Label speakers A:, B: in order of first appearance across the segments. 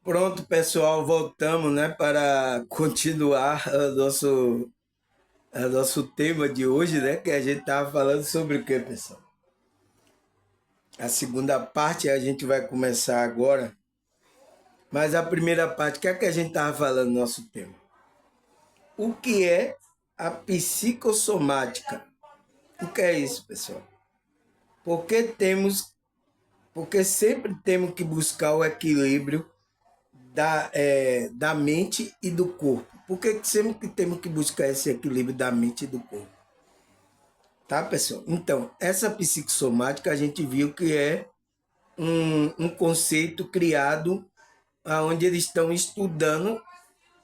A: Pronto, pessoal, voltamos, né, para continuar o nosso tema de hoje, né, que a gente estava falando sobre o que, pessoal? A segunda parte a gente vai começar agora, mas a primeira parte, o que é que a gente estava falando no nosso tema? O que é a psicossomática? O que é isso, pessoal? Porque temos, porque sempre temos que buscar o equilíbrio da mente e do corpo. Por que sempre temos que buscar esse equilíbrio da mente e do corpo? Tá, pessoal? Então, essa psicossomática a gente viu que é um conceito criado onde eles estão estudando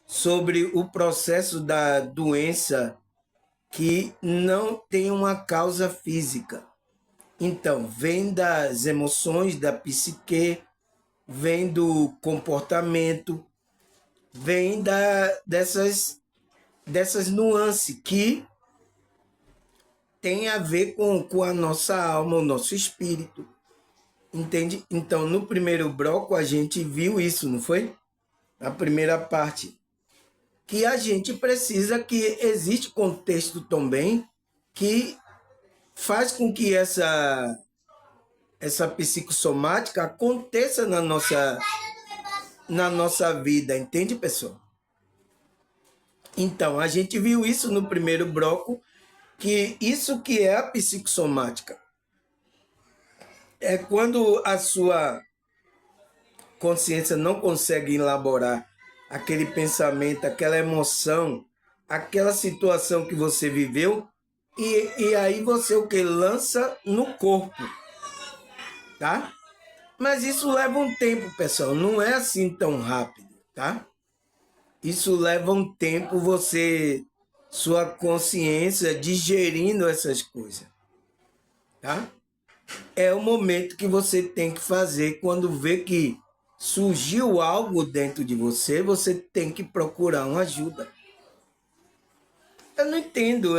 A: sobre o processo da doença que não tem uma causa física. Então, vem das emoções, da psique, vem do comportamento, vem dessas nuances que tem a ver com a nossa alma, o nosso espírito. Entende? Então, no primeiro bloco, a gente viu isso, não foi? A primeira parte. Que a gente precisa que existe contexto também que faz com que essa psicossomática aconteça na nossa vida, entende, pessoal? Então, a gente viu isso no primeiro bloco, que isso que é a psicossomática. É quando a sua consciência não consegue elaborar aquele pensamento, aquela emoção, aquela situação que você viveu, e aí você o que? Lança no corpo, tá? Mas isso leva um tempo, pessoal, não é assim tão rápido, tá? Isso leva um tempo sua consciência digerindo essas coisas, tá? É o momento que você tem que fazer quando vê que surgiu algo dentro de você, você tem que procurar uma ajuda. Eu não entendo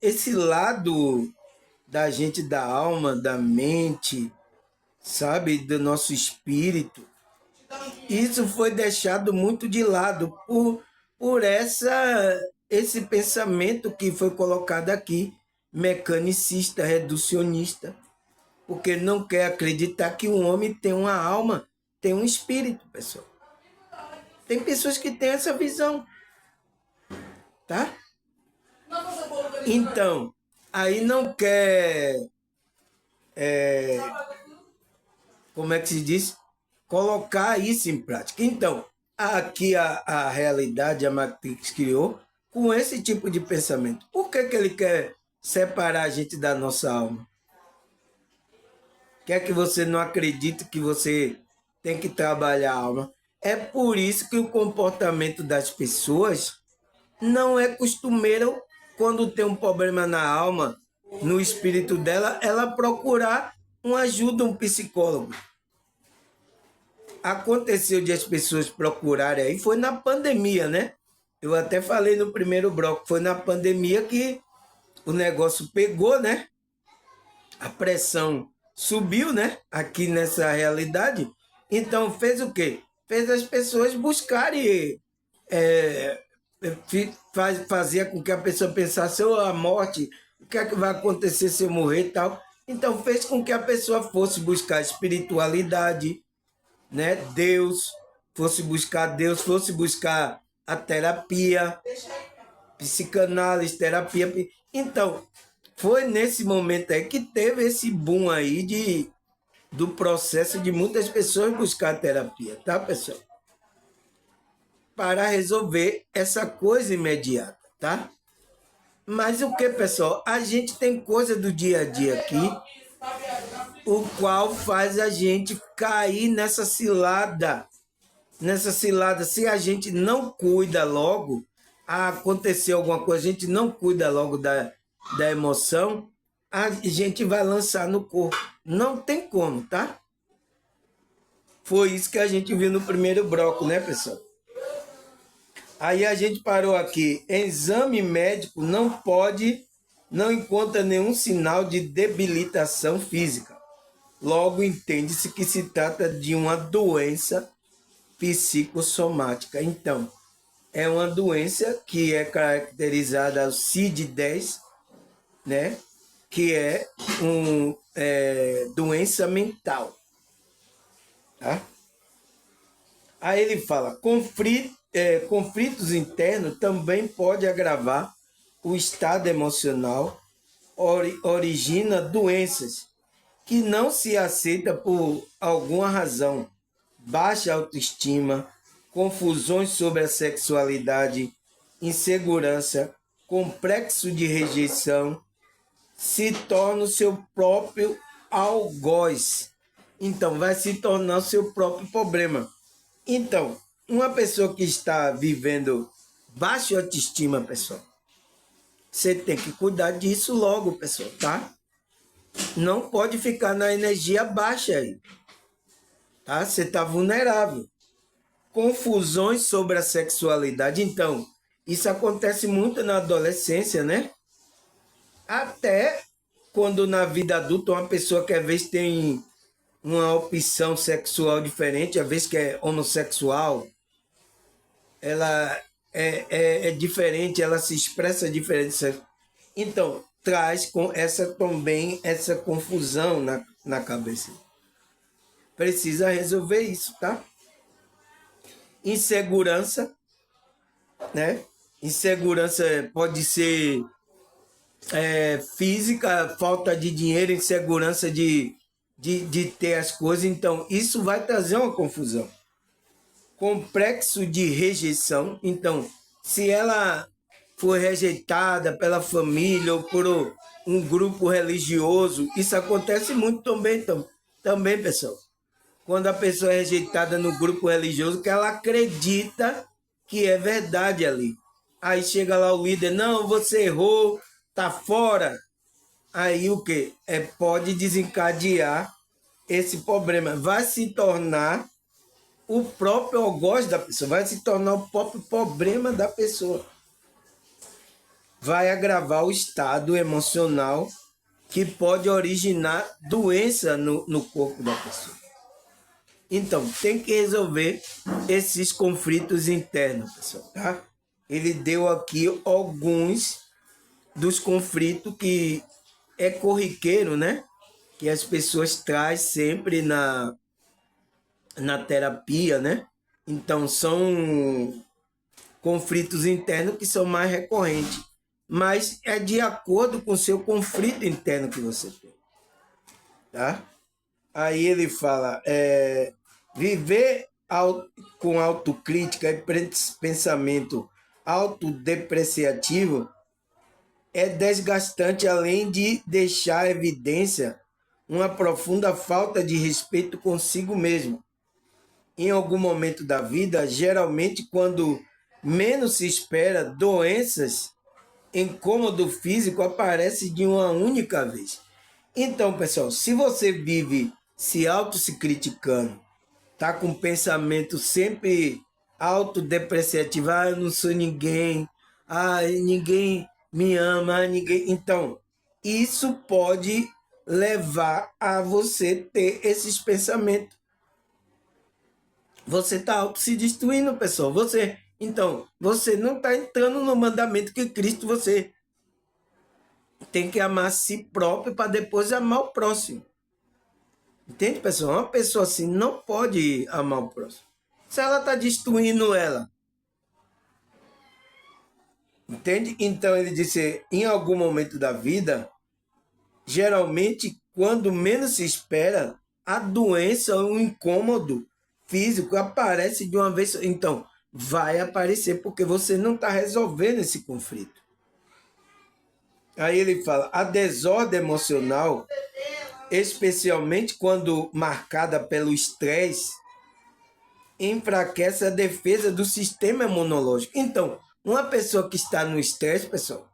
A: esse lado da gente, da alma, da mente, sabe, do nosso espírito. Isso foi deixado muito de lado por esse pensamento que foi colocado aqui, mecanicista, reducionista, porque não quer acreditar que um homem tem uma alma, tem um espírito, pessoal. Tem pessoas que têm essa visão, tá? Então, aí não quer, como é que se diz? Colocar isso em prática. Então, aqui a realidade, a Matrix criou com esse tipo de pensamento. Por que ele quer separar a gente da nossa alma? Quer que você não acredite que você tem que trabalhar a alma. É por isso que o comportamento das pessoas não é costumeiro quando tem um problema na alma, no espírito dela, ela procurar uma ajuda, um psicólogo. Aconteceu de as pessoas procurarem aí, foi na pandemia, né? Eu até falei no primeiro bloco, foi na pandemia que o negócio pegou, né? A pressão subiu, né? Aqui nessa realidade. Então fez o quê? Fez as pessoas buscarem, fazia com que a pessoa pensasse, oh, a morte, o que é que vai acontecer se eu morrer e tal. Então fez com que a pessoa fosse buscar espiritualidade, né? Deus, fosse buscar a terapia, psicanálise, terapia. Então, foi nesse momento aí que teve esse boom aí do processo de muitas pessoas buscar terapia, tá, pessoal? Para resolver essa coisa imediata, tá? Mas o que, pessoal? A gente tem coisa do dia a dia aqui, o qual faz a gente cair nessa cilada, se a gente não cuida logo, acontecer alguma coisa, a gente não cuida logo da emoção, a gente vai lançar no corpo. Não tem como, tá? Foi isso que a gente viu no primeiro bloco, né, pessoal? Aí a gente parou aqui. Exame médico não encontra nenhum sinal de debilitação física. Logo, entende-se que se trata de uma doença psicossomática. Então, é uma doença que é caracterizada ao CID-10, né? Que é uma doença mental. Tá? Aí ele fala, conflitos internos também pode agravar o estado emocional, origina doenças que não se aceita por alguma razão, baixa autoestima, confusões sobre a sexualidade, insegurança, complexo de rejeição, se torna o seu próprio algoz. Então, vai se tornar o seu próprio problema. Então, uma pessoa que está vivendo baixa autoestima, pessoal, você tem que cuidar disso logo, pessoal, tá? Não pode ficar na energia baixa aí, tá? Você está vulnerável. Confusões sobre a sexualidade. Então, isso acontece muito na adolescência, né? Até quando na vida adulta uma pessoa que às vezes tem uma opção sexual diferente, às vezes que é homossexual, ela é diferente, ela se expressa diferente. Então, traz com essa também essa confusão na cabeça. Precisa resolver isso, tá? Insegurança, né? Insegurança pode ser física, falta de dinheiro, insegurança de ter as coisas. Então, isso vai trazer uma confusão. Complexo de rejeição. Então, se ela foi rejeitada pela família ou por um grupo religioso, isso acontece muito também, pessoal. Quando a pessoa é rejeitada no grupo religioso, que ela acredita que é verdade ali. Aí chega lá o líder, não, você errou, tá fora. Aí o que? Pode desencadear esse problema. Vai se tornar o próprio algoz da pessoa, vai se tornar o próprio problema da pessoa. Vai agravar o estado emocional que pode originar doença no corpo da pessoa. Então, tem que resolver esses conflitos internos, pessoal, tá? Ele deu aqui alguns dos conflitos que é corriqueiro, né? Que as pessoas trazem sempre na terapia, né? Então, são conflitos internos que são mais recorrentes, mas é de acordo com o seu conflito interno que você tem, tá? Aí ele fala, viver com autocrítica e pensamento autodepreciativo é desgastante, além de deixar evidência uma profunda falta de respeito consigo mesmo. Em algum momento da vida, geralmente quando menos se espera, doenças, incômodo físico aparece de uma única vez. Então, pessoal, se você vive se criticando, tá com pensamento sempre autodepreciativo, eu não sou ninguém, ninguém me ama, ninguém. Então, isso pode levar a você ter esses pensamentos. Você está auto se destruindo, pessoal. Então, você não está entrando no mandamento que Cristo, você tem que amar a si próprio para depois amar o próximo. Entende, pessoal? Uma pessoa assim não pode amar o próximo. Se ela está destruindo ela. Entende? Então ele disse, em algum momento da vida, geralmente, quando menos se espera, a doença ou o incômodo físico aparece de uma vez. Então, vai aparecer porque você não está resolvendo esse conflito. Aí ele fala, a desordem emocional, especialmente quando marcada pelo estresse, enfraquece a defesa do sistema imunológico. Então, uma pessoa que está no estresse, pessoal,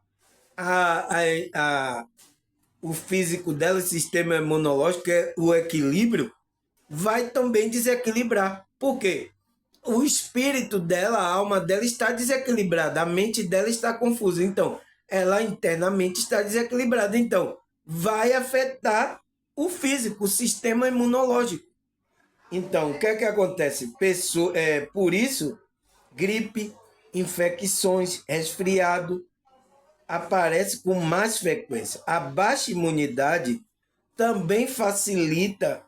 A: o físico dela, o sistema imunológico, o equilíbrio, vai também desequilibrar. Por quê? O espírito dela, a alma dela está desequilibrada, a mente dela está confusa. Então, ela internamente está desequilibrada. Então, vai afetar o físico, o sistema imunológico. Então, o que é que acontece? Por isso, gripe, infecções, resfriado aparece com mais frequência. A baixa imunidade também facilita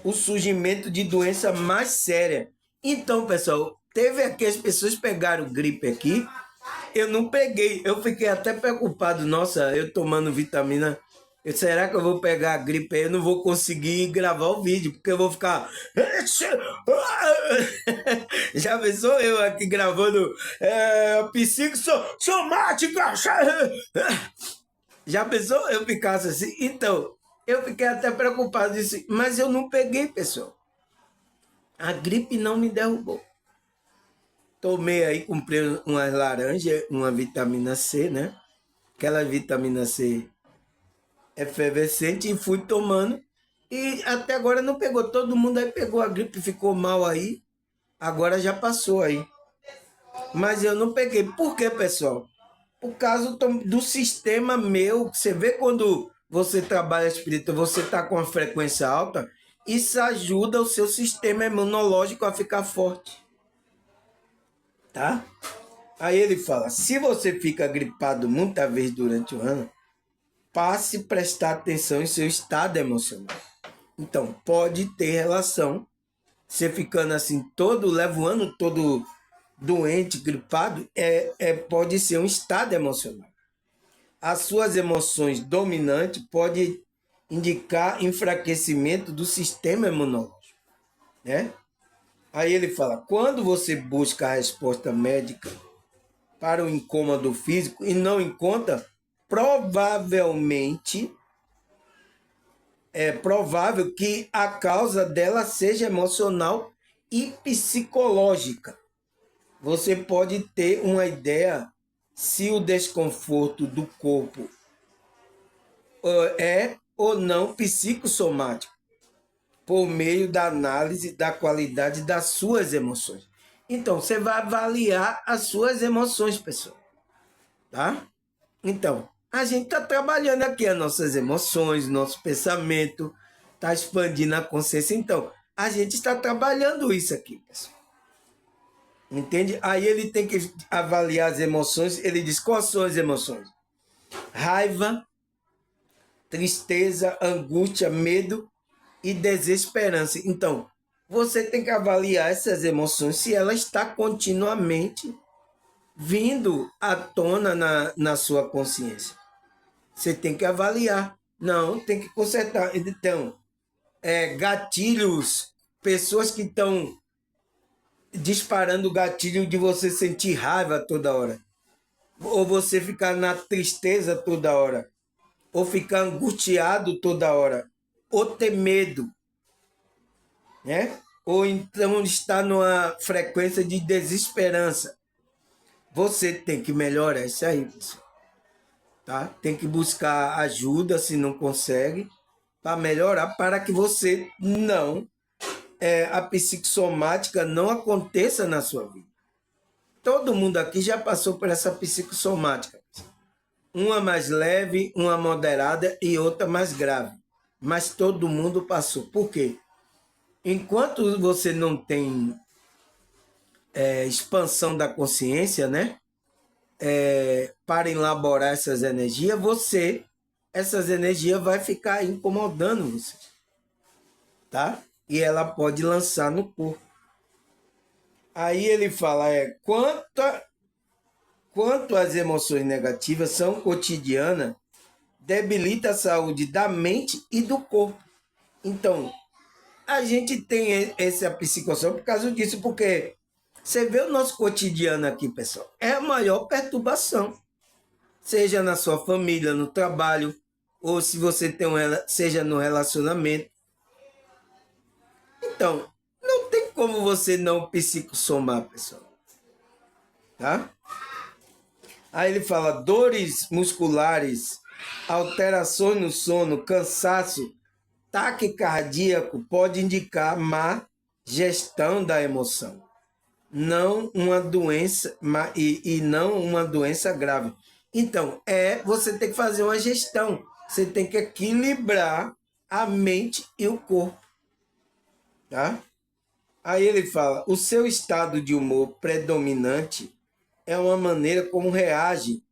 A: o surgimento de doença mais séria. Então, pessoal, teve aqui as pessoas pegaram gripe aqui, eu não peguei, eu fiquei até preocupado. Nossa, eu tomando vitamina, será que eu vou pegar a gripe aí? Eu não vou conseguir gravar o vídeo, porque eu vou ficar. Já pensou eu aqui gravando psicossomática? Já pensou eu ficasse assim? Então, eu fiquei até preocupado, disse, mas eu não peguei, pessoal. A gripe não me derrubou. Tomei aí, comprei umas laranjas, uma vitamina C, né? Aquela vitamina C efervescente e fui tomando. E até agora não pegou. Todo mundo aí pegou a gripe, ficou mal aí. Agora já passou aí. Mas eu não peguei. Por quê, pessoal? Por causa do sistema meu. Você vê quando você trabalha espírita, você está com uma frequência alta, isso ajuda o seu sistema imunológico a ficar forte. Tá? Aí ele fala, se você fica gripado muitas vezes durante o ano, passe a prestar atenção em seu estado emocional. Então, pode ter relação, você ficando assim, leva o ano todo doente, gripado, pode ser um estado emocional. As suas emoções dominantes podem indicar enfraquecimento do sistema imunológico, né? Aí ele fala, quando você busca a resposta médica para o incômodo físico e não encontra, provavelmente é provável que a causa dela seja emocional e psicológica. Você pode ter uma ideia se o desconforto do corpo é ou não psicossomático, por meio da análise da qualidade das suas emoções. Então, você vai avaliar as suas emoções, pessoal. Tá? Então, a gente está trabalhando aqui as nossas emoções, nosso pensamento, está expandindo a consciência. Então, a gente está trabalhando isso aqui, pessoal. Entende? Aí ele tem que avaliar as emoções. Ele diz quais são as emoções: raiva, tristeza, angústia, medo e desesperança. Então, você tem que avaliar essas emoções se ela está continuamente vindo à tona na sua consciência. Você tem que avaliar. Não, tem que consertar. Então, gatilhos, pessoas que estão disparando o gatilho de você sentir raiva toda hora, ou você ficar na tristeza toda hora, ou ficar angustiado toda hora, ou ter medo, né? Ou então estar numa frequência de desesperança. Você tem que melhorar isso aí, pessoal. Tá? Tem que buscar ajuda se não consegue, para melhorar, para que você não, a psicossomática não aconteça na sua vida. Todo mundo aqui já passou por essa psicossomática. Uma mais leve, uma moderada e outra mais grave. Mas todo mundo passou. Por quê? Enquanto você não tem expansão da consciência, né? Para elaborar essas energias, essas energias vai ficar incomodando você, tá? E ela pode lançar no corpo. Aí ele fala, quanto às emoções negativas são cotidianas, debilita a saúde da mente e do corpo. Então, a gente tem essa psicossoma por causa disso, porque você vê o nosso cotidiano aqui, pessoal, é a maior perturbação. Seja na sua família, no trabalho, ou se você tem seja no relacionamento. Então, não tem como você não psicossomar, pessoal. Tá? Aí ele fala dores musculares, alterações no sono, cansaço, taquicardíaco pode indicar má gestão da emoção, não uma doença e não uma doença grave. Então, você tem que fazer uma gestão, você tem que equilibrar a mente e o corpo. tá? Aí ele fala, o seu estado de humor predominante é uma maneira como reage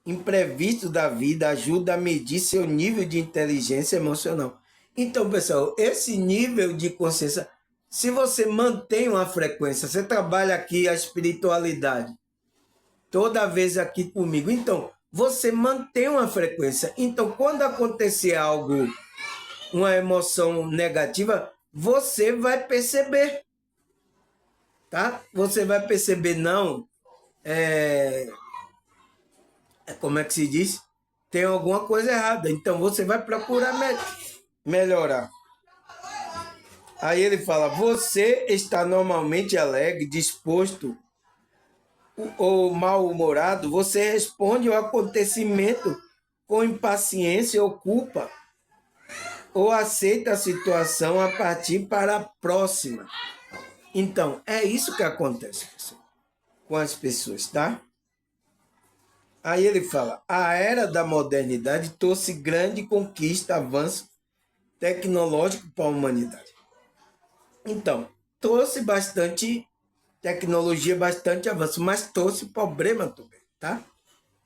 A: imprevisto da vida, ajuda a medir seu nível de inteligência emocional. Então, pessoal, esse nível de consciência, se você mantém uma frequência, você trabalha aqui a espiritualidade, toda vez aqui comigo, então, você mantém uma frequência. Então, quando acontecer algo, uma emoção negativa, você vai perceber, tá? Você vai perceber, não, como é que se diz? Tem alguma coisa errada. Então você vai procurar melhorar. Aí ele fala: você está normalmente alegre, disposto ou mal-humorado? Você responde ao acontecimento com impaciência ou culpa? Ou aceita a situação a partir para a próxima? Então, é isso que acontece, pessoal, com as pessoas, tá? Aí ele fala: a era da modernidade trouxe grande conquista, avanço tecnológico para a humanidade. Então, trouxe bastante tecnologia, bastante avanço, mas trouxe problema também, tá?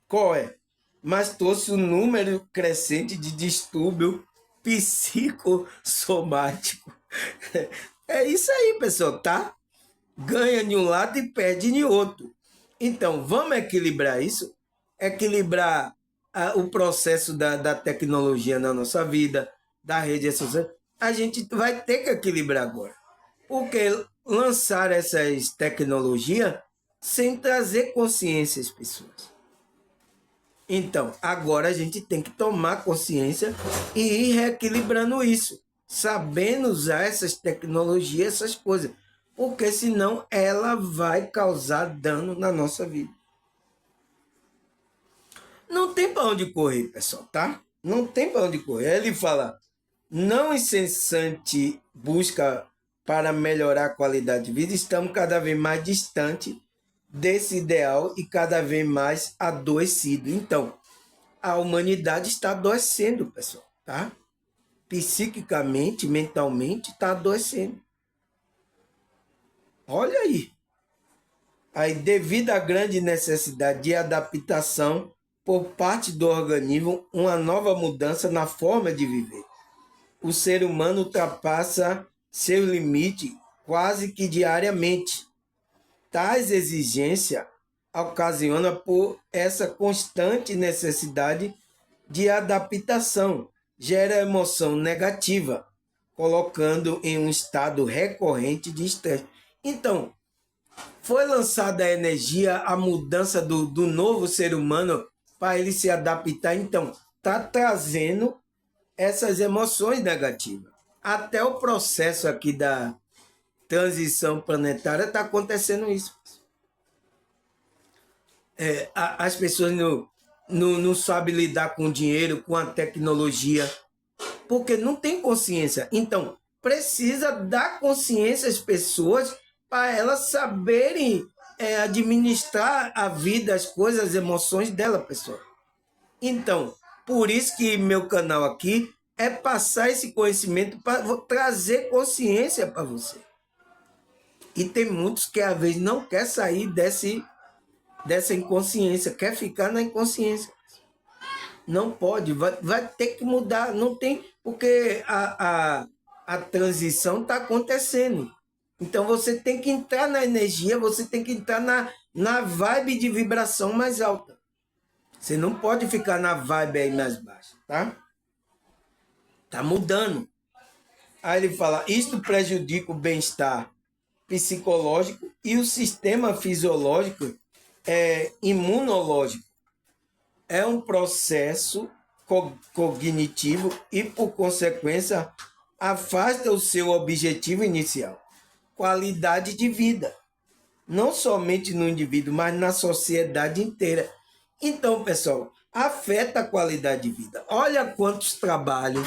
A: Qual é? Mas trouxe um número crescente de distúrbio psicossomático. É isso aí, pessoal, tá? Ganha de um lado e perde de outro. Então, vamos equilibrar isso? Equilibrar o processo da tecnologia na nossa vida, da rede social. A gente vai ter que equilibrar agora. Porque lançar essas tecnologias sem trazer consciência às pessoas. Então, agora a gente tem que tomar consciência e ir reequilibrando isso, sabendo usar essas tecnologias, essas coisas, porque senão ela vai causar dano na nossa vida. Não tem para onde correr, pessoal, tá? Não tem para onde correr. Ele fala: não incessante busca para melhorar a qualidade de vida, estamos cada vez mais distante desse ideal e cada vez mais adoecido. Então, a humanidade está adoecendo, pessoal, tá? Psiquicamente, mentalmente, está adoecendo. Olha aí. Aí, devido à grande necessidade de adaptação por parte do organismo, uma nova mudança na forma de viver. O ser humano ultrapassa seu limite quase que diariamente. Tais exigências ocasionam por essa constante necessidade de adaptação, gera emoção negativa, colocando em um estado recorrente de estresse. Então, foi lançada a energia, a mudança do novo ser humano para ele se adaptar. Então, está trazendo essas emoções negativas. Até o processo aqui da transição planetária está acontecendo isso. As pessoas não sabem lidar com o dinheiro, com a tecnologia, porque não tem consciência. Então, precisa dar consciência às pessoas para elas saberem administrar a vida, as coisas, as emoções dela, pessoal. Então, por isso que meu canal aqui é passar esse conhecimento para trazer consciência para você. E tem muitos que às vezes não quer sair dessa inconsciência, quer ficar na inconsciência. Não pode, vai ter que mudar, não tem, porque a transição está acontecendo. Então você tem que entrar na energia, você tem que entrar na vibe de vibração mais alta. Você não pode ficar na vibe aí mais baixa, tá? Tá mudando. Aí ele fala: isto prejudica o bem-estar psicológico e o sistema fisiológico imunológico. É um processo cognitivo e, por consequência, afasta o seu objetivo inicial, qualidade de vida, não somente no indivíduo, mas na sociedade inteira. Então, pessoal, afeta a qualidade de vida. Olha quantos trabalhos,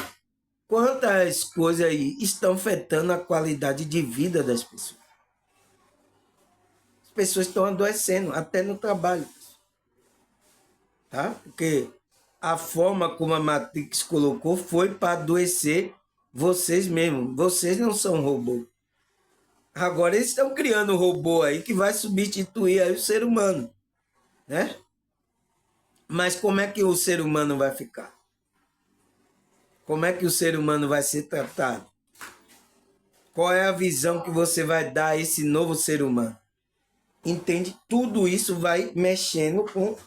A: quantas coisas aí estão afetando a qualidade de vida das pessoas. As pessoas estão adoecendo, até no trabalho. Tá? Porque a forma como a Matrix colocou foi para adoecer vocês mesmos. Vocês não são robô. Agora eles estão criando um robô aí que vai substituir aí o ser humano, né? Mas como é que o ser humano vai ficar? Como é que o ser humano vai ser tratado? Qual é a visão que você vai dar a esse novo ser humano? Entende? Tudo isso vai mexendo com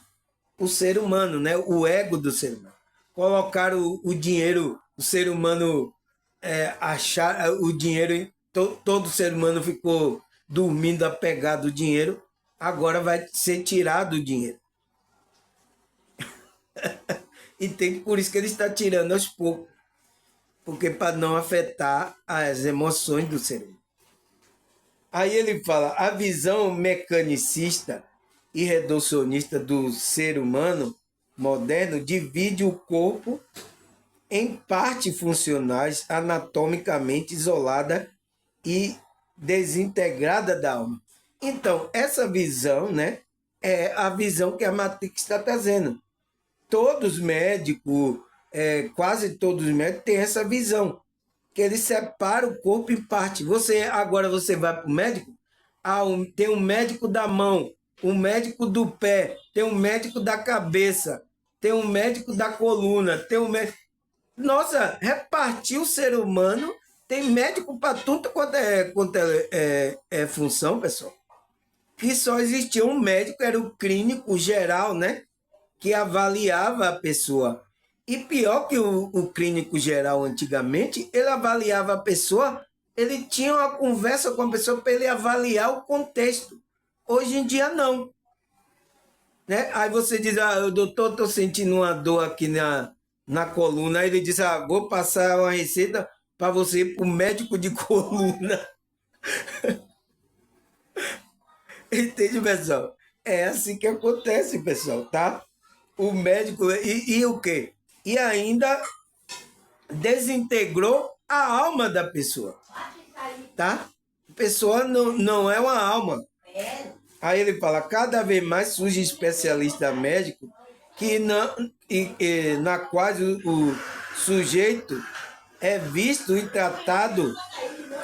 A: o ser humano, né? O ego do ser humano. Colocar o dinheiro, o ser humano achar o dinheiro, todo ser humano ficou dormindo apegado ao dinheiro, agora vai ser tirado o dinheiro. Entende? Por isso que ele está tirando aos poucos, porque para não afetar as emoções do ser humano. Aí ele fala, a visão mecanicista e reducionista do ser humano moderno divide o corpo em partes funcionais anatomicamente isolada e desintegrada da alma. Então, essa visão, né, é a visão que a Matrix está trazendo. Todos os médicos, quase todos os médicos têm essa visão, que ele separa o corpo em parte. Agora você vai para o médico, tem um médico da mão, um médico do pé, tem um médico da cabeça, tem um médico da coluna, tem um médico... Nossa, repartir o ser humano, tem médico para tudo quanto é função, pessoal. Que só existia um médico, era o clínico geral, né? Que avaliava a pessoa. E pior que o clínico geral antigamente, ele avaliava a pessoa, ele tinha uma conversa com a pessoa para ele avaliar o contexto. Hoje em dia, não. Né? Aí você diz, doutor, estou sentindo uma dor aqui na coluna. Aí ele diz, vou passar uma receita para você ir para o médico de coluna. Entende, pessoal? É assim que acontece, pessoal, tá? O médico, e o quê? E ainda desintegrou a alma da pessoa, tá? A pessoa não é uma alma. Aí ele fala, cada vez mais surge especialista médico que na qual o sujeito é visto e tratado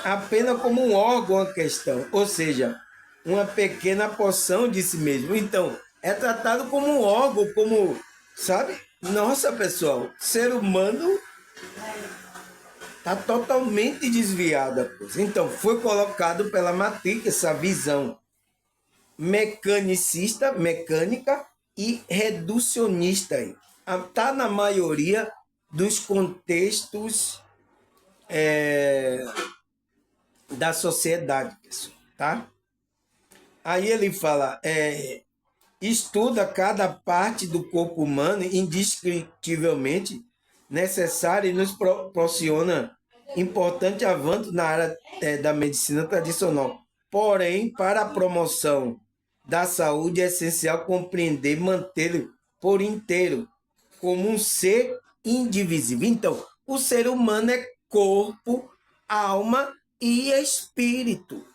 A: apenas como um órgão a questão, ou seja, uma pequena porção de si mesmo. Então, é tratado como um órgão, como, sabe? Nossa, pessoal, ser humano está totalmente desviado. Então, foi colocado pela Matrix essa visão mecanicista, mecânica e reducionista. Está na maioria dos contextos da sociedade, pessoal, tá? Aí ele fala, estuda cada parte do corpo humano indescritivelmente necessária e nos proporciona importante avanço na área da medicina tradicional. Porém, para a promoção da saúde é essencial compreender e mantê-lo por inteiro como um ser indivisível. Então, o ser humano é corpo, alma e espírito.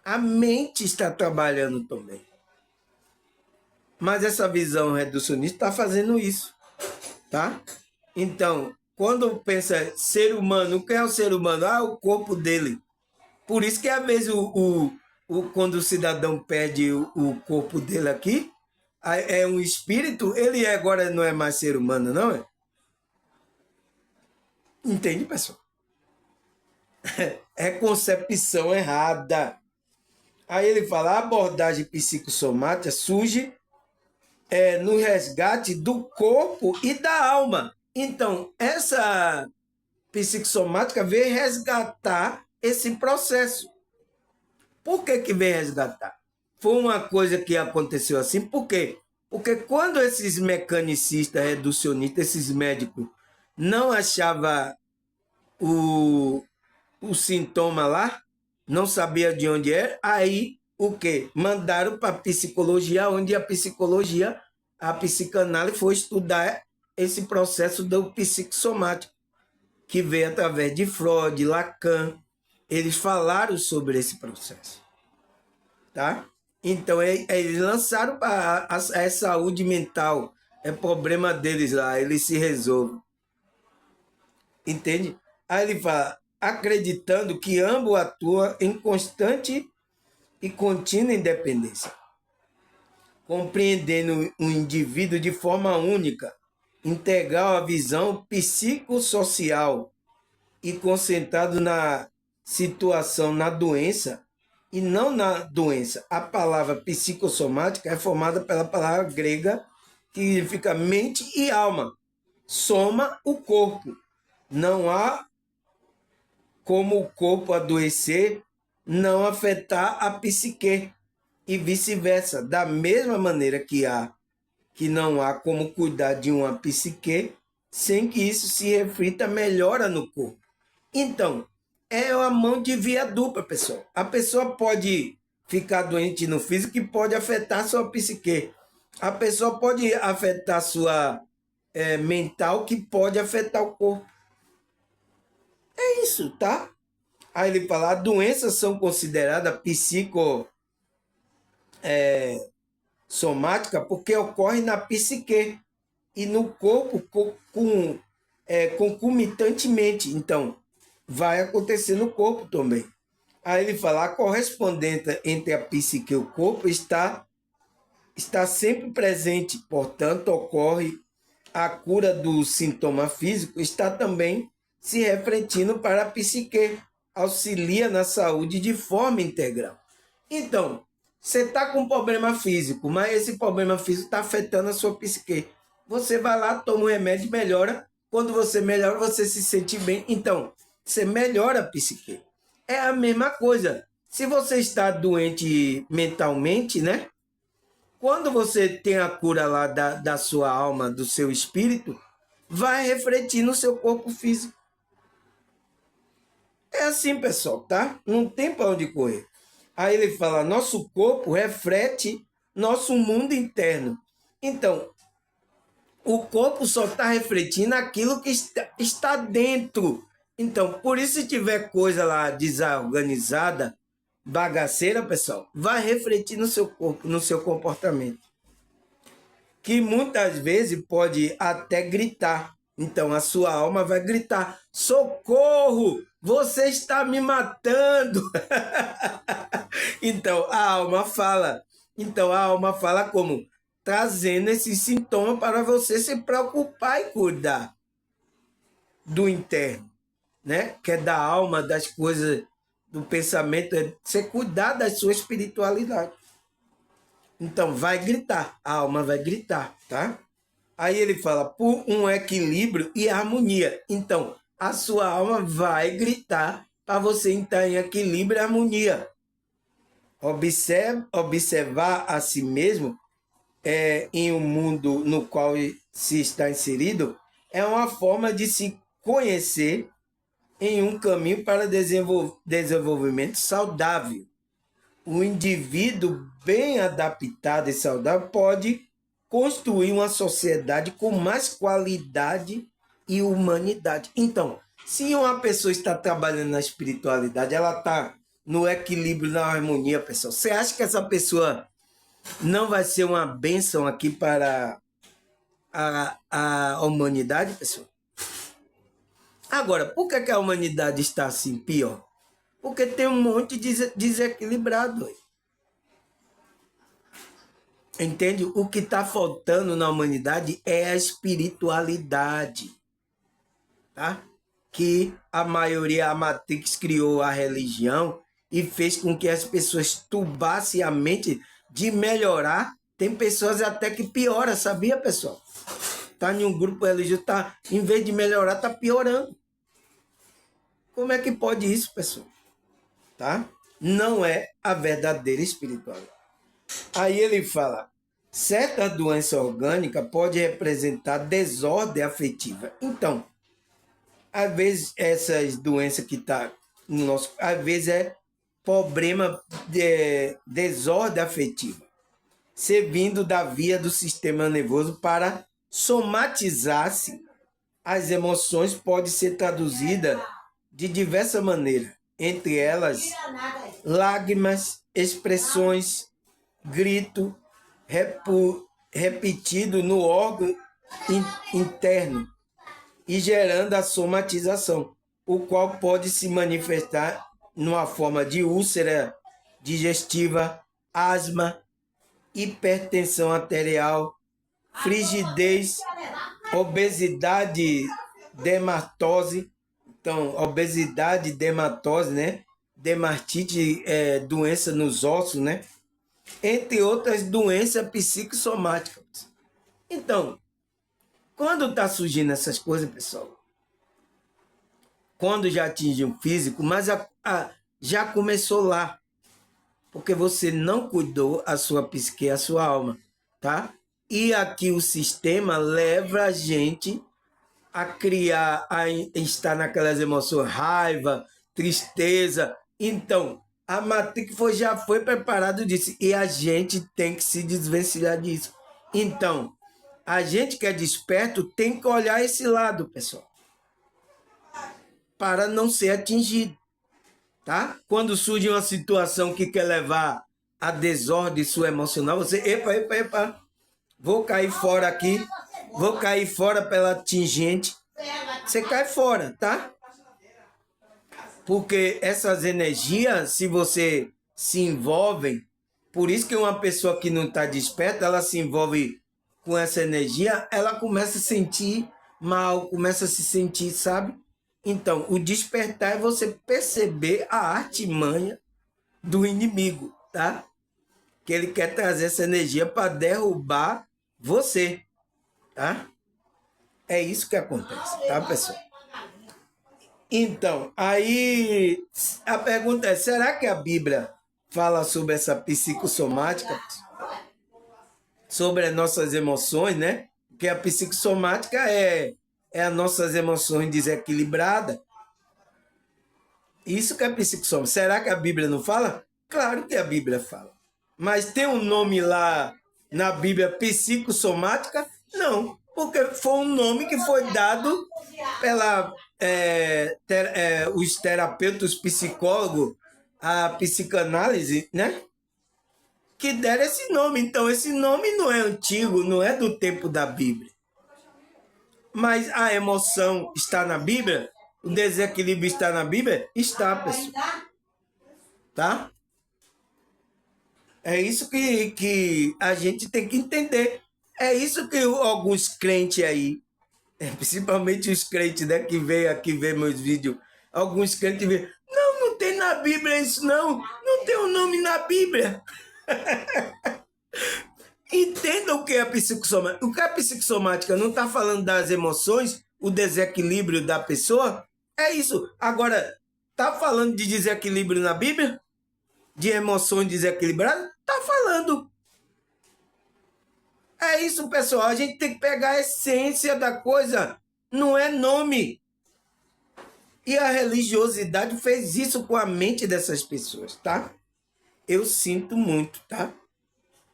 A: A mente está trabalhando também. Mas essa visão reducionista está fazendo isso, tá? Então, quando pensa ser humano, o que é o ser humano? O corpo dele. Por isso que às vezes quando o cidadão perde o corpo dele aqui, é um espírito, ele agora não é mais ser humano, não é? Entende, pessoal? É concepção errada. Aí ele fala, a abordagem psicossomática surge no resgate do corpo e da alma. Então, essa psicossomática veio resgatar esse processo. Por que veio resgatar? Foi uma coisa que aconteceu assim, por quê? Porque quando esses mecanicistas, reducionistas, esses médicos, não achavam o sintoma lá, não sabia de onde era, aí o quê? Mandaram para a psicologia, onde a psicologia, a psicanálise foi estudar esse processo do psicossomático, que veio através de Freud, Lacan. Eles falaram sobre esse processo, tá? Então, eles lançaram para a saúde mental, é problema deles lá, eles se resolvem. Entende? Aí ele fala, acreditando que ambos atuam em constante e contínua independência, compreendendo o indivíduo de forma única, integral à visão psicossocial e concentrado na situação, na doença, e não na doença. A palavra psicossomática é formada pela palavra grega que significa mente e alma. Soma o corpo. Não há como o corpo adoecer, não afetar a psique e vice-versa. Da mesma maneira que não há como cuidar de uma psique sem que isso se reflita melhora no corpo. Então, é uma mão de via dupla, pessoal. A pessoa pode ficar doente no físico e pode afetar sua psique. A pessoa pode afetar sua mental, que pode afetar o corpo. É isso, tá? Aí ele fala, as doenças são consideradas psicossomáticas porque ocorrem na psique e no corpo concomitantemente. Então, vai acontecer no corpo também. Aí ele fala, a correspondência entre a psique e o corpo está sempre presente, portanto, ocorre a cura do sintoma físico, está também se refletindo para a psique, auxilia na saúde de forma integral. Então, você está com um problema físico, mas esse problema físico está afetando a sua psique. Você vai lá, toma um remédio e melhora. Quando você melhora, você se sente bem. Então, você melhora a psique. É a mesma coisa. Se você está doente mentalmente, né? Quando você tem a cura lá da sua alma, do seu espírito, vai refletir no seu corpo físico. É assim, pessoal, tá? Não tem para onde correr. Aí ele fala, nosso corpo reflete nosso mundo interno. Então, o corpo só está refletindo aquilo que está dentro. Então, por isso, se tiver coisa lá desorganizada, bagaceira, pessoal, vai refletir no seu corpo, no seu comportamento. Que muitas vezes pode até gritar. Então, a sua alma vai gritar, socorro, você está me matando. Então, a alma fala. Então, a alma fala como? Trazendo esse sintoma para você se preocupar e cuidar do interno, né? Que é da alma, das coisas, do pensamento, é você cuidar da sua espiritualidade. Então, vai gritar, a alma vai gritar, tá? Aí ele fala, por um equilíbrio e harmonia. Então, a sua alma vai gritar para você estar em equilíbrio e harmonia. Observar a si mesmo em um mundo no qual se está inserido é uma forma de se conhecer em um caminho para desenvolvimento saudável. O indivíduo bem adaptado e saudável pode construir uma sociedade com mais qualidade e humanidade. Então, se uma pessoa está trabalhando na espiritualidade, ela está no equilíbrio, na harmonia, pessoal. Você acha que essa pessoa não vai ser uma bênção aqui para a humanidade, pessoal? Agora, por que a humanidade está assim pior? Porque tem um monte de desequilibrado aí. Entende? O que está faltando na humanidade é a espiritualidade. Tá? Que a maioria, a Matrix, criou a religião e fez com que as pessoas turbassem a mente de melhorar. Tem pessoas até que piora, sabia, pessoal? Tá em um grupo religioso, em vez de melhorar, tá piorando. Como é que pode isso, pessoal? Tá? Não é a verdadeira espiritualidade. Aí ele fala, certa doença orgânica pode representar desordem afetiva. Então, às vezes essas doenças que tá no nosso, às vezes é problema de desordem afetiva, servindo da via do sistema nervoso para somatizar-se. As emoções podem ser traduzidas de diversas maneiras, entre elas lágrimas, expressões, grito repetido no órgão interno e gerando a somatização. o qual pode se manifestar numa forma de úlcera digestiva, asma, hipertensão arterial, frigidez, obesidade, dermatose. Então, obesidade, dermatose, né? Dermatite é doença nos ossos, né? Entre outras doenças psicossomáticas. Então, quando está surgindo essas coisas, pessoal, quando já atinge o físico, mas já começou lá, porque você não cuidou a sua psique, a sua alma, tá? E aqui o sistema leva a gente a criar, a estar naquelas emoções, raiva, tristeza. Então, a matrix já foi preparada disso e a gente tem que se desvencilhar disso. Então, a gente que é desperto tem que olhar esse lado, pessoal, para não ser atingido, tá? Quando surge uma situação que quer levar a desordem sua emocional, você, epa, vou cair fora aqui, vou cair fora pela tingente, você cai fora, tá? Porque essas energias, se você se envolve, por isso que uma pessoa que não está desperta, ela se envolve com essa energia, ela começa a sentir mal, começa a se sentir, sabe? Então, o despertar é você perceber a artimanha do inimigo, tá? Que ele quer trazer essa energia para derrubar você, tá? É isso que acontece, tá, pessoal? Então, aí a pergunta é, será que a Bíblia fala sobre essa psicossomática? Sobre as nossas emoções, né? Porque a psicossomática é as nossas emoções desequilibradas. Isso que é psicossomática. Será que a Bíblia não fala? Claro que a Bíblia fala. Mas tem um nome lá na Bíblia psicossomática? Não, porque foi um nome que foi dado pela os terapeutas, psicólogos, a psicanálise, né? Que deram esse nome. Então, esse nome não é antigo, não é do tempo da Bíblia. Mas a emoção está na Bíblia? O desequilíbrio está na Bíblia? Está, pessoal. Tá? É isso que a gente tem que entender. É isso que alguns crentes aí, principalmente os crentes, né, que veio aqui ver meus vídeos, alguns crentes veem, não tem na Bíblia isso não tem o nome na Bíblia. Entenda o que é a psicossomática. O que é a psicossomática? Não está falando das emoções, o desequilíbrio da pessoa? É isso. Agora, está falando de desequilíbrio na Bíblia? De emoções desequilibradas? Está falando. É isso, pessoal. A gente tem que pegar a essência da coisa. Não é nome. E a religiosidade fez isso com a mente dessas pessoas, tá? Eu sinto muito, tá?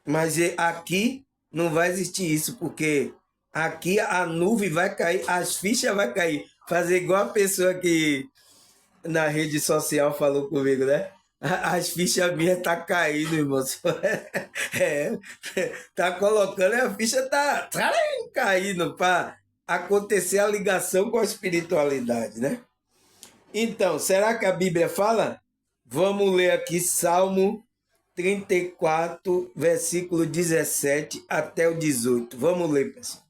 A: Mas aqui não vai existir isso, porque aqui a nuvem vai cair, as fichas vai cair. Fazer igual a pessoa que na rede social falou comigo, né? As fichas minhas tá caindo, irmão. É, tá colocando, a ficha tá caindo para acontecer a ligação com a espiritualidade, né? Então, será que a Bíblia fala? Vamos ler aqui Salmo 34, versículo 17 até o 18. Vamos ler, pessoal.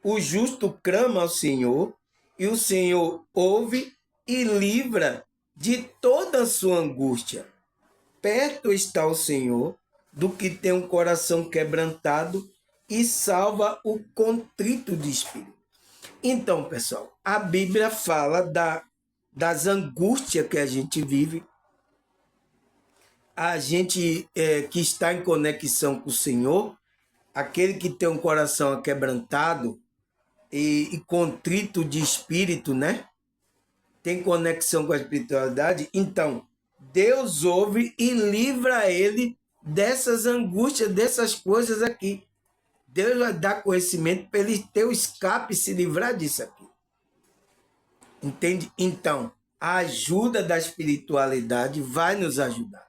A: O justo clama ao Senhor, e o Senhor ouve e livra de toda a sua angústia. Perto está o Senhor do que tem um coração quebrantado e salva o contrito de espírito. Então, pessoal, a Bíblia fala das angústias que a gente vive. A gente que está em conexão com o Senhor, aquele que tem um coração quebrantado e contrito de espírito, né? Tem conexão com a espiritualidade. Então, Deus ouve e livra ele dessas angústias, dessas coisas aqui. Deus vai dar conhecimento para ele ter o escape e se livrar disso aqui. Entende? Então, a ajuda da espiritualidade vai nos ajudar.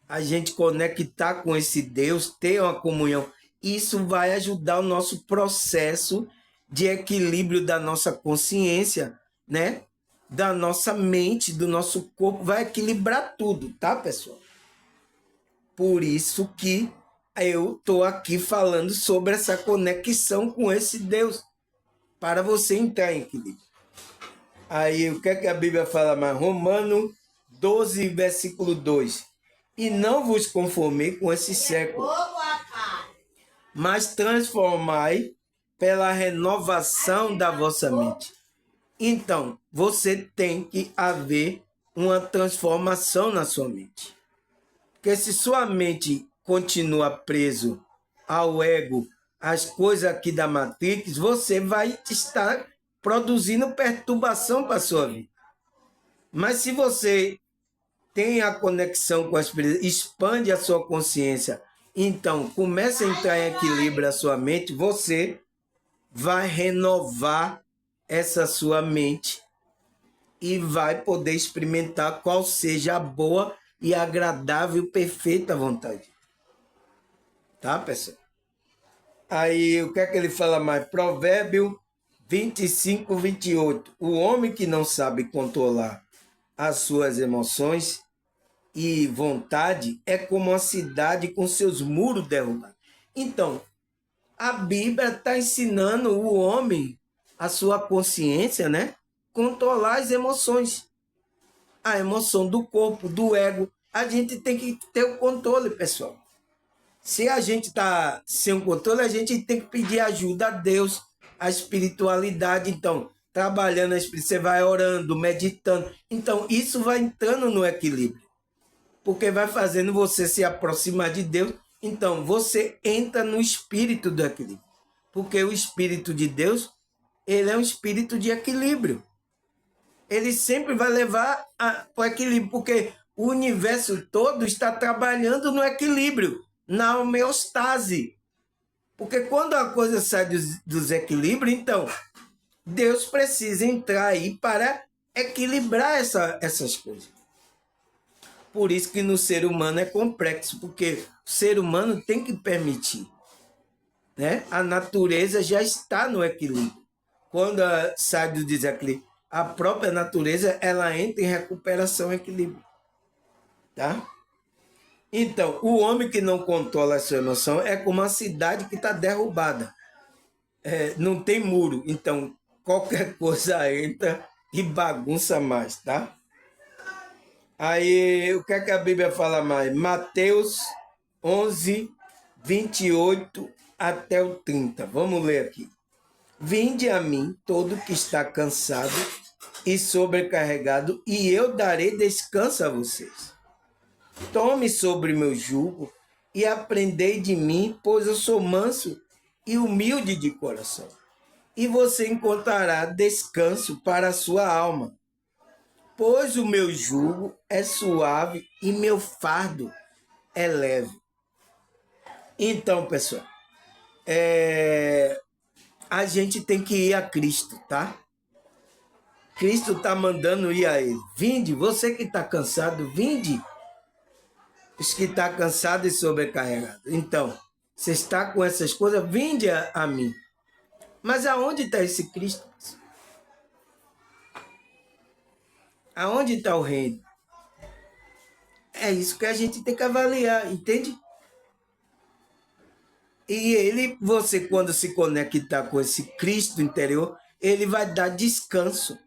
A: A gente conectar com esse Deus, ter uma comunhão. Isso vai ajudar o nosso processo de equilíbrio da nossa consciência, né? da nossa mente, do nosso corpo, vai equilibrar tudo, tá, pessoal? Por isso que eu estou aqui falando sobre essa conexão com esse Deus, para você entrar em equilíbrio. Aí, o que é que a Bíblia fala mais? Romano 12, versículo 2. E não vos conformei com esse século, mas transformai pela renovação da vossa mente. Então, você tem que haver uma transformação na sua mente. Porque se sua mente continua preso ao ego, às coisas aqui da Matrix, você vai estar produzindo perturbação para a sua vida. Mas se você tem a conexão com a espírito, expande a sua consciência, então comece a entrar em equilíbrio a sua mente, você vai renovar essa sua mente e vai poder experimentar qual seja a boa e agradável, perfeita vontade. Tá, pessoal? Aí, o que é que ele fala mais? Provérbio 25, 28. O homem que não sabe controlar as suas emoções e vontade é como uma cidade com seus muros derrubados. Então, a Bíblia está ensinando o homem, a sua consciência, né? Controlar as emoções. A emoção do corpo, do ego. A gente tem que ter o controle, pessoal. Se a gente está sem o controle, a gente tem que pedir ajuda a Deus, a espiritualidade. Então, trabalhando a espiritualidade, você vai orando, meditando. Então, isso vai entrando no equilíbrio. Porque vai fazendo você se aproximar de Deus. Então, você entra no espírito do equilíbrio. Porque o espírito de Deus, ele é um espírito de equilíbrio. Ele sempre vai levar para o equilíbrio, porque o universo todo está trabalhando no equilíbrio, na homeostase. Porque quando a coisa sai dos equilíbrios, então, Deus precisa entrar aí para equilibrar essas coisas. Por isso que no ser humano é complexo, porque o ser humano tem que permitir. Né? A natureza já está no equilíbrio. Quando sai do desequilíbrio, a própria natureza ela entra em recuperação e equilíbrio. Tá? Então, o homem que não controla a sua emoção é como uma cidade que está derrubada. Não tem muro. Então, qualquer coisa entra e bagunça mais. Tá? Aí, o que é que a Bíblia fala mais? Mateus 11, 28 até o 30. Vamos ler aqui. Vinde a mim, todo que está cansado e sobrecarregado, e eu darei descanso a vocês. Tome sobre meu jugo e aprendei de mim, pois eu sou manso e humilde de coração. E você encontrará descanso para a sua alma. Pois o meu jugo é suave e meu fardo é leve. Então, pessoal, a gente tem que ir a Cristo, tá? Cristo está mandando ir a ele. Vinde, você que está cansado, vinde. Os que estão cansados e sobrecarregados. Então, você está com essas coisas, vinde a mim. Mas aonde está esse Cristo? Aonde está o reino? É isso que a gente tem que avaliar, entende? E ele, você quando se conectar com esse Cristo interior, ele vai dar descanso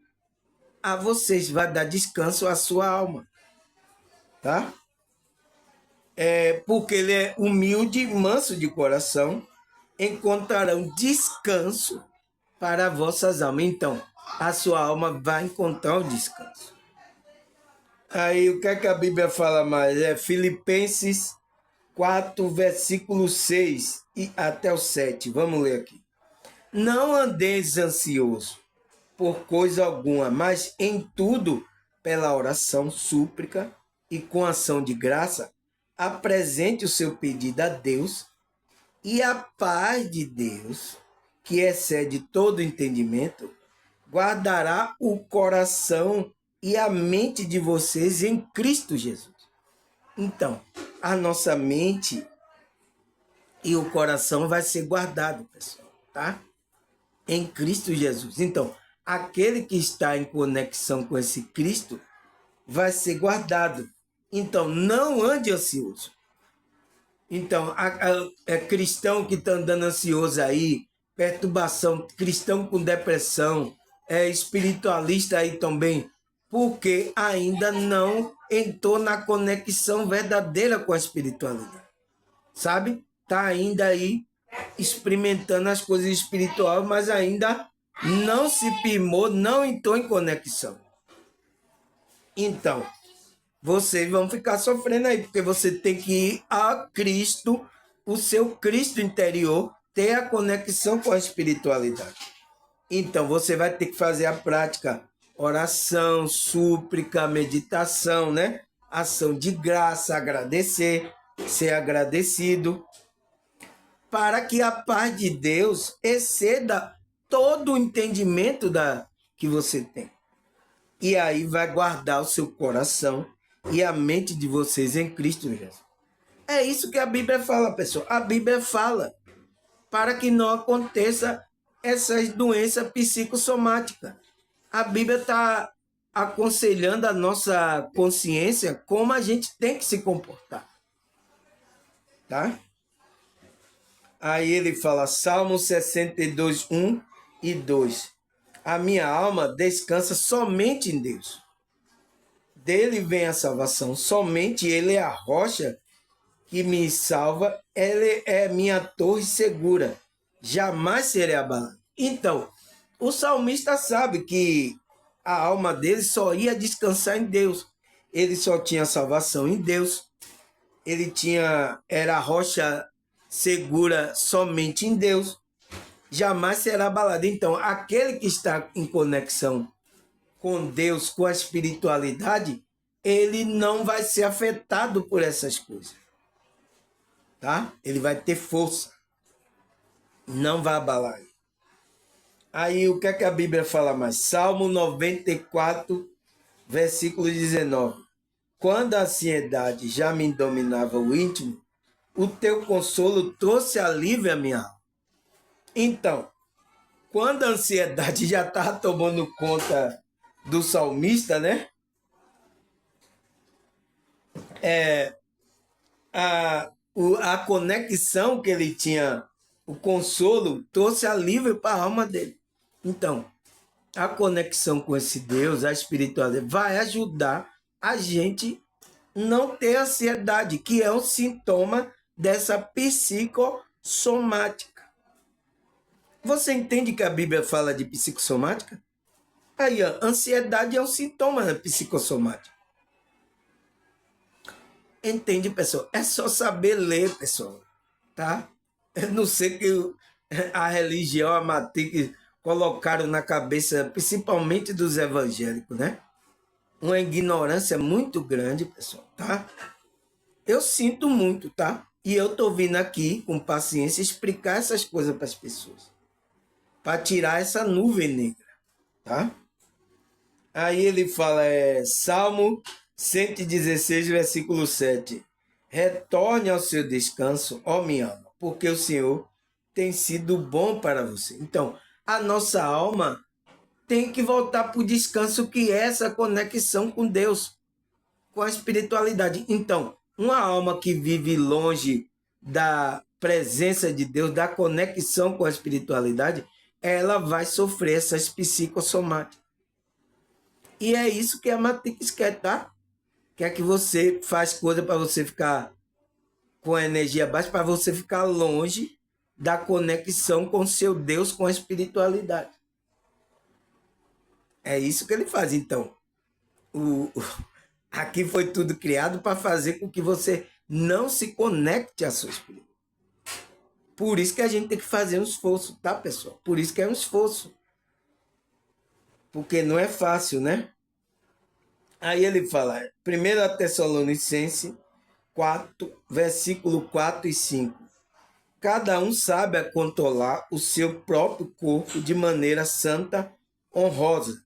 A: a vocês, vai dar descanso à sua alma, tá? Porque ele é humilde e manso de coração, encontrarão descanso para vossas almas. Então, a sua alma vai encontrar o descanso. Aí, o que é que a Bíblia fala mais? Filipenses 4, versículo 6 e até o 7. Vamos ler aqui. Não andeis ansioso por coisa alguma, mas em tudo, pela oração, súplica e com ação de graça, apresente o seu pedido a Deus, e a paz de Deus, que excede todo entendimento, guardará o coração e a mente de vocês em Cristo Jesus. Então, a nossa mente e o coração vai ser guardado, pessoal, tá? Em Cristo Jesus. Então, aquele que está em conexão com esse Cristo vai ser guardado. Então, não ande ansioso. Então, é cristão que está andando ansioso aí, perturbação, cristão com depressão, é espiritualista aí também, porque ainda não entrou na conexão verdadeira com a espiritualidade. Sabe? Está ainda aí experimentando as coisas espirituais, mas ainda não se firmou, não entrou em conexão. Então, vocês vão ficar sofrendo aí, porque você tem que ir a Cristo, o seu Cristo interior, ter a conexão com a espiritualidade. Então, você vai ter que fazer a prática, oração, súplica, meditação, né? Ação de graça, agradecer, ser agradecido, para que a paz de Deus exceda todo o entendimento que você tem. E aí vai guardar o seu coração e a mente de vocês em Cristo Jesus. É isso que a Bíblia fala, pessoal. A Bíblia fala para que não aconteça essas doenças psicossomáticas. A Bíblia está aconselhando a nossa consciência como a gente tem que se comportar. Tá? Aí ele fala, Salmo 62, 1 e 2. A minha alma descansa somente em Deus. Dele vem a salvação. Somente Ele é a rocha que me salva. Ele é minha torre segura. Jamais serei abalado. Então, o salmista sabe que a alma dele só ia descansar em Deus. Ele só tinha salvação em Deus. Ele era a rocha segura somente em Deus. Jamais será abalado. Então, aquele que está em conexão com Deus, com a espiritualidade, ele não vai ser afetado por essas coisas. Tá? Ele vai ter força. Não vai abalar. Aí, o que é que a Bíblia fala mais? Salmo 94, versículo 19. Quando a ansiedade já me dominava o íntimo, o teu consolo trouxe alívio à minha alma. Então, quando a ansiedade já estava tomando conta do salmista, né? A conexão que ele tinha, o consolo, trouxe alívio para a alma dele. Então, a conexão com esse Deus, a espiritualidade, vai ajudar a gente não ter ansiedade, que é um sintoma dessa psicossomática. Você entende que a Bíblia fala de psicossomática? Aí, a ansiedade é um sintoma psicossomático. Entende, pessoal? É só saber ler, pessoal. Tá? Eu não sei que a religião, a matriz, colocaram na cabeça, principalmente dos evangélicos, né? Uma ignorância muito grande, pessoal, tá? Eu sinto muito, tá? E eu tô vindo aqui, com paciência, explicar essas coisas para as pessoas. Para tirar essa nuvem negra, tá? Aí ele fala, Salmo 116, versículo 7. Retorne ao seu descanso, ó minha alma, porque o Senhor tem sido bom para você. Então, a nossa alma tem que voltar para o descanso, que é essa conexão com Deus, com a espiritualidade. Então, uma alma que vive longe da presença de Deus, da conexão com a espiritualidade, ela vai sofrer essas psicossomáticas. E é isso que a Matrix quer, tá? Quer que você faz coisa para você ficar com a energia baixa, para você ficar longe da conexão com seu Deus, com a espiritualidade. É isso que ele faz. Então, aqui foi tudo criado para fazer com que você não se conecte à sua espiritualidade. Por isso que a gente tem que fazer um esforço, tá, pessoal? Por isso que é um esforço. Porque não é fácil, né? Aí ele fala, 1 Tessalonicenses 4, versículo 4 e 5. Cada um sabe controlar o seu próprio corpo de maneira santa, honrosa,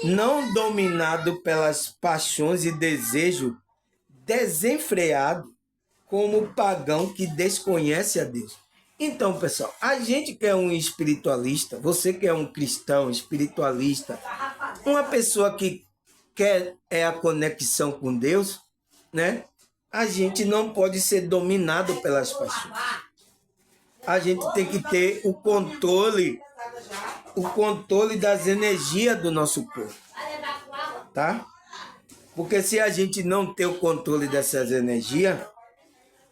A: não dominado pelas paixões e desejo desenfreado, como o pagão que desconhece a Deus. Então, pessoal, a gente que é um espiritualista, você que é um cristão espiritualista, uma pessoa que quer a conexão com Deus, né? A gente não pode ser dominado pelas paixões. A gente tem que ter o controle das energias do nosso corpo, tá? Porque se a gente não ter o controle dessas energias,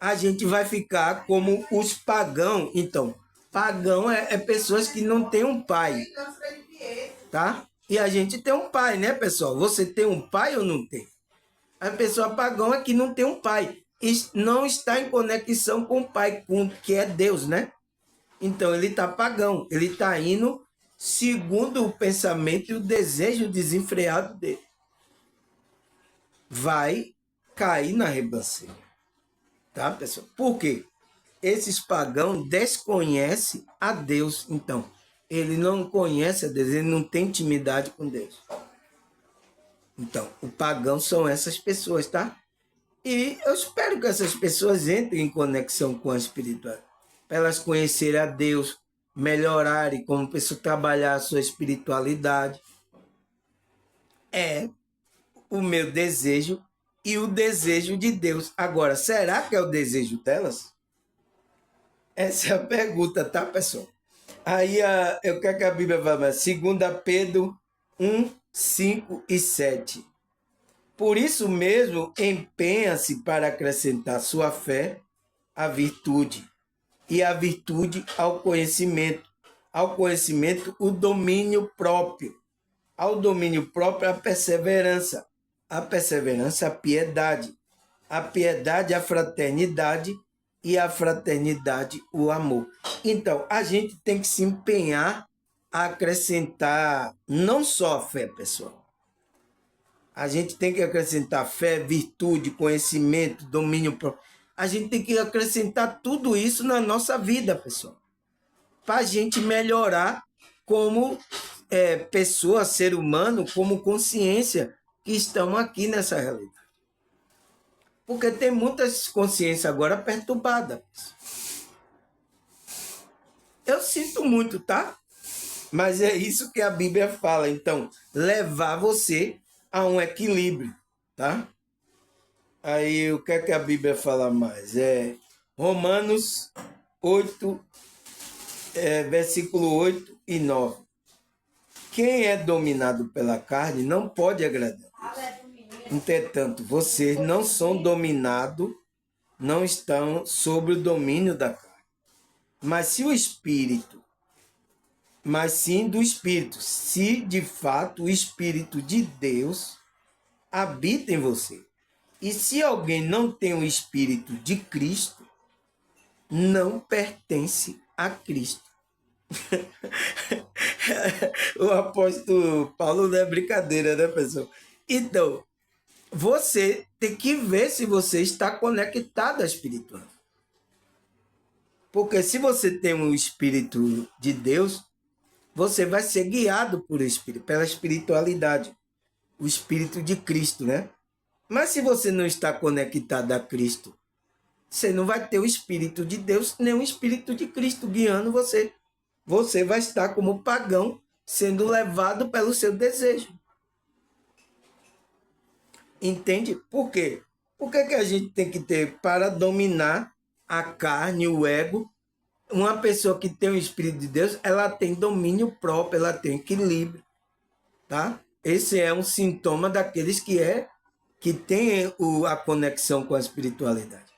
A: a gente vai ficar como os pagãos. Então, pagão é pessoas que não têm um pai, tá? E a gente tem um pai, né, pessoal? Você tem um pai ou não tem? A pessoa pagão é que não tem um pai. Não está em conexão com o pai, que é Deus, né? Então, ele está pagão. Ele está indo segundo o pensamento e o desejo desenfreado dele. Vai cair na ribanceira. Tá, pessoal? Por quê? Esses pagãos desconhecem a Deus. Então, ele não conhece a Deus, ele não tem intimidade com Deus. Então, o pagão são essas pessoas, tá? E eu espero que essas pessoas entrem em conexão com a espiritualidade, para elas conhecerem a Deus, melhorarem como pessoa, trabalhar a sua espiritualidade. É o meu desejo e o desejo de Deus. Agora, será que é o desejo delas? Essa é a pergunta, tá, pessoal? Aí, eu quero que a Bíblia fala, 2 Pedro 1, 5 e 7. Por isso mesmo, empenha-se para acrescentar sua fé à virtude, e a virtude ao conhecimento o domínio próprio, ao domínio próprio a perseverança a piedade, a fraternidade e a fraternidade o amor. Então, a gente tem que se empenhar a acrescentar não só a fé, pessoal. A gente tem que acrescentar fé, virtude, conhecimento, domínio próprio. A gente tem que acrescentar tudo isso na nossa vida, pessoal. Para a gente melhorar como pessoa, ser humano, como consciência que estão aqui nessa realidade. Porque tem muitas consciências agora perturbadas. Eu sinto muito, tá? Mas é isso que a Bíblia fala. Então, levar você a um equilíbrio, tá? Aí, o que é que a Bíblia fala mais? Romanos 8, versículo 8 e 9. Quem é dominado pela carne não pode agradar. Entretanto, vocês não são dominados, não estão sob o domínio da carne. Mas sim do Espírito. Se de fato o Espírito de Deus habita em você. E se alguém não tem o Espírito de Cristo, não pertence a Cristo. O apóstolo Paulo não é brincadeira, né, pessoal? Então, você tem que ver se você está conectado à espiritual. Porque se você tem o Espírito de Deus, você vai ser guiado por Espírito, pela espiritualidade, o Espírito de Cristo, né? Mas se você não está conectado a Cristo, você não vai ter o Espírito de Deus, nem o Espírito de Cristo guiando você. Você vai estar como pagão, sendo levado pelo seu desejo. Entende? Por quê? Por que a gente tem que ter para dominar a carne, o ego? Uma pessoa que tem o Espírito de Deus, ela tem domínio próprio, ela tem equilíbrio, tá? Esse é um sintoma daqueles que tem a conexão com a espiritualidade.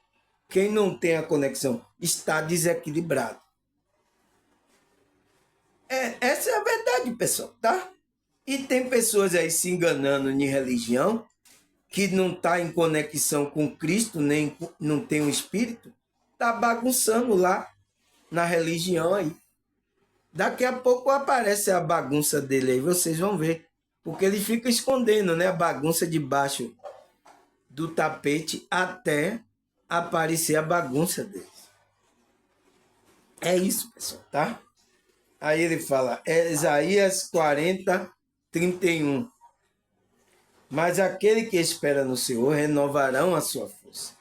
A: Quem não tem a conexão está desequilibrado. Essa é a verdade, pessoal, tá? E tem pessoas aí se enganando em religião, que não está em conexão com Cristo, nem não tem um espírito, está bagunçando lá na religião aí. Daqui a pouco aparece a bagunça dele aí, vocês vão ver. Porque ele fica escondendo, né, a bagunça debaixo do tapete até aparecer a bagunça dele. É isso, pessoal, tá? Aí ele fala, Isaías 40, 31. Mas aquele que espera no Senhor renovarão a sua força.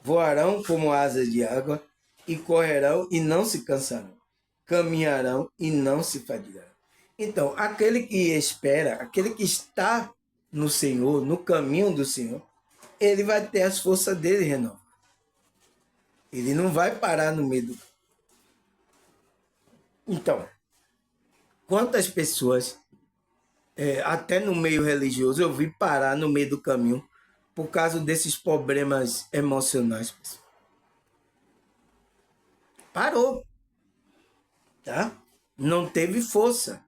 A: Voarão como asas de água, e correrão e não se cansarão, caminharão e não se fadigarão. Então, aquele que espera, aquele que está no Senhor, no caminho do Senhor, ele vai ter as forças dele renovadas. Ele não vai parar no meio do... Então, quantas pessoas, até no meio religioso, eu vi parar no meio do caminho por causa desses problemas emocionais. Parou, tá? Não teve força.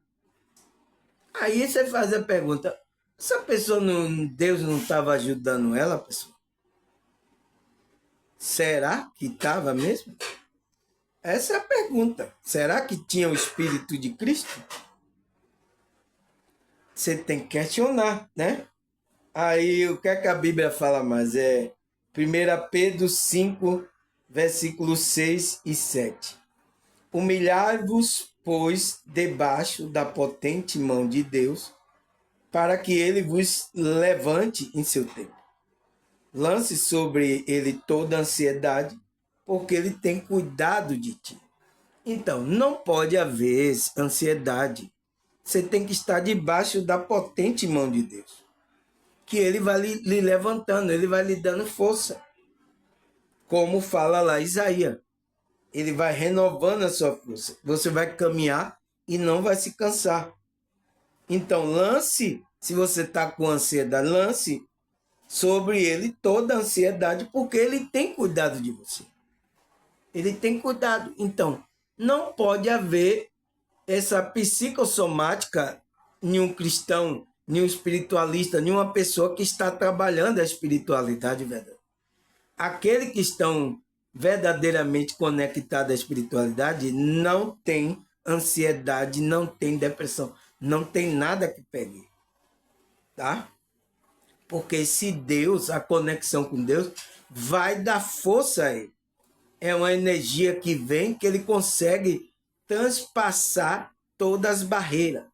A: Aí você faz a pergunta, essa pessoa, Deus não estava ajudando ela, pessoal? Será que estava mesmo? Essa é a pergunta. Será que tinha o Espírito de Cristo? Você tem que questionar, né? Aí o que é que a Bíblia fala mais? 1 Pedro 5, versículos 6 e 7. Humilhai-vos, pois, debaixo da potente mão de Deus, para que ele vos levante em seu tempo. Lance sobre ele toda a ansiedade, porque ele tem cuidado de ti. Então, não pode haver ansiedade. Você tem que estar debaixo da potente mão de Deus, que ele vai lhe levantando, ele vai lhe dando força. Como fala lá Isaías, ele vai renovando a sua força. Você vai caminhar e não vai se cansar. Então, lance, se você está com ansiedade, lance sobre ele toda a ansiedade, porque ele tem cuidado de você. Ele tem cuidado. Então, não pode haver essa psicossomática em um cristão, em um espiritualista, em uma pessoa que está trabalhando a espiritualidade verdadeira. Aquele que estão verdadeiramente conectados à espiritualidade não tem ansiedade, não tem depressão, não tem nada que pegue, tá? Porque se Deus, a conexão com Deus, vai dar força a ele. É uma energia que vem, que ele consegue transpassar todas as barreiras,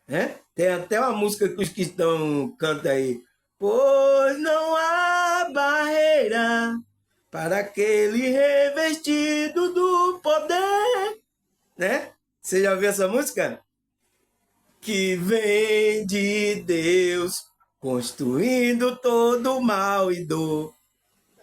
A: né? Tem até uma música que os cristãos cantam aí. Pois não há barreira para aquele revestido do poder, né? Você já ouviu essa música? Que vem de Deus, construindo todo mal e dor.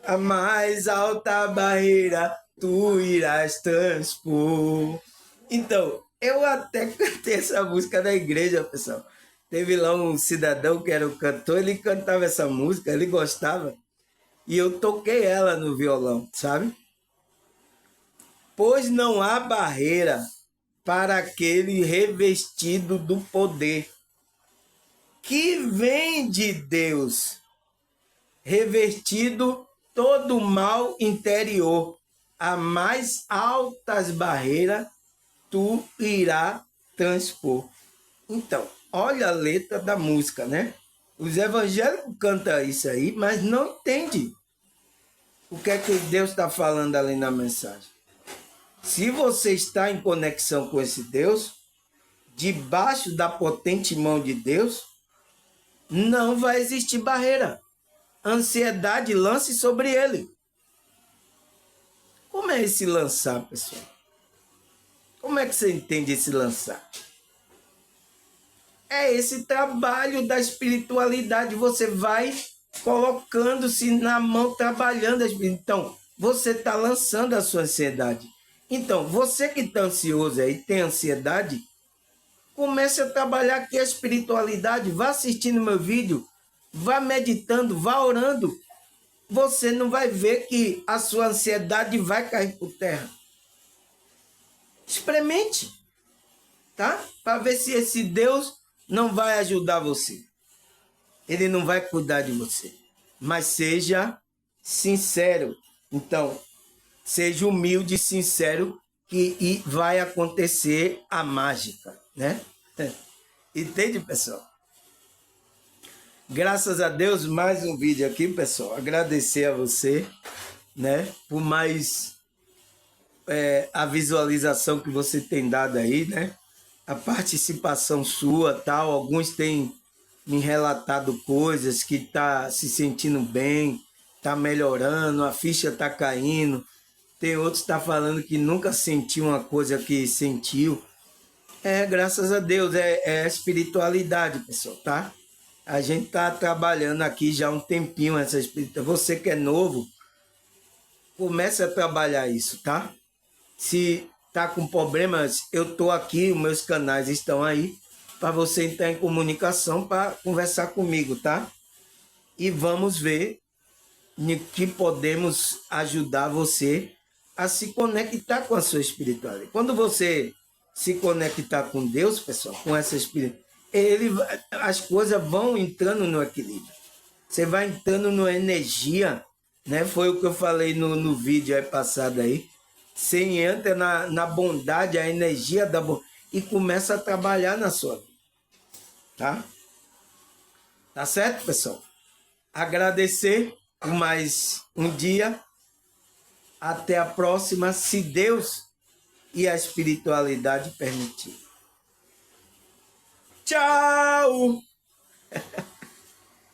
A: A mais alta barreira tu irás transpor. Então, eu até cantei essa música na igreja, pessoal. Teve lá um cidadão que era o cantor, ele cantava essa música, ele gostava. E eu toquei ela no violão, sabe? Pois não há barreira para aquele revestido do poder que vem de Deus, revestido todo o mal interior. A mais altas barreiras tu irá transpor. Então, olha a letra da música, né? Os evangélicos cantam isso aí, mas não entendem o que é que Deus está falando ali na mensagem. Se você está em conexão com esse Deus, debaixo da potente mão de Deus, não vai existir barreira. Ansiedade, lance sobre ele. Como é esse lançar, pessoal? Como é que você entende esse lançar? É esse trabalho da espiritualidade. Você vai colocando-se na mão, trabalhando. Então, você está lançando a sua ansiedade. Então, você que está ansioso aí, tem ansiedade, comece a trabalhar aqui a espiritualidade. Vá assistindo meu vídeo, vá meditando, vá orando. Você não vai ver que a sua ansiedade vai cair por terra. Experimente, tá? Para ver se esse Deus não vai ajudar você. Ele não vai cuidar de você. Mas seja sincero. Então, seja humilde e sincero que vai acontecer a mágica, né? Entende, pessoal? Graças a Deus, mais um vídeo aqui, pessoal. Agradecer a você, né? Por mais a visualização que você tem dado aí, né? A participação sua, tal. Alguns têm me relatado coisas que tá se sentindo bem, tá melhorando, a ficha tá caindo. Tem outros que tá falando que nunca sentiu uma coisa que sentiu. Graças a Deus, é espiritualidade, pessoal, tá? A gente tá trabalhando aqui já há um tempinho essa espiritualidade. Você que é novo, comece a trabalhar isso, tá? Se tá com problemas, eu tô aqui, os meus canais estão aí para você entrar em comunicação para conversar comigo, tá? E vamos ver no que podemos ajudar você a se conectar com a sua espiritualidade. Quando você se conectar com Deus, pessoal, com essa espiritualidade, as coisas vão entrando no equilíbrio. Você vai entrando numa energia, né? Foi o que eu falei no vídeo aí passado aí. Você entra na bondade, a energia da bondade, e começa a trabalhar na sua vida, tá? Tá certo, pessoal? Agradecer por mais um dia. Até a próxima, se Deus e a espiritualidade permitir. Tchau!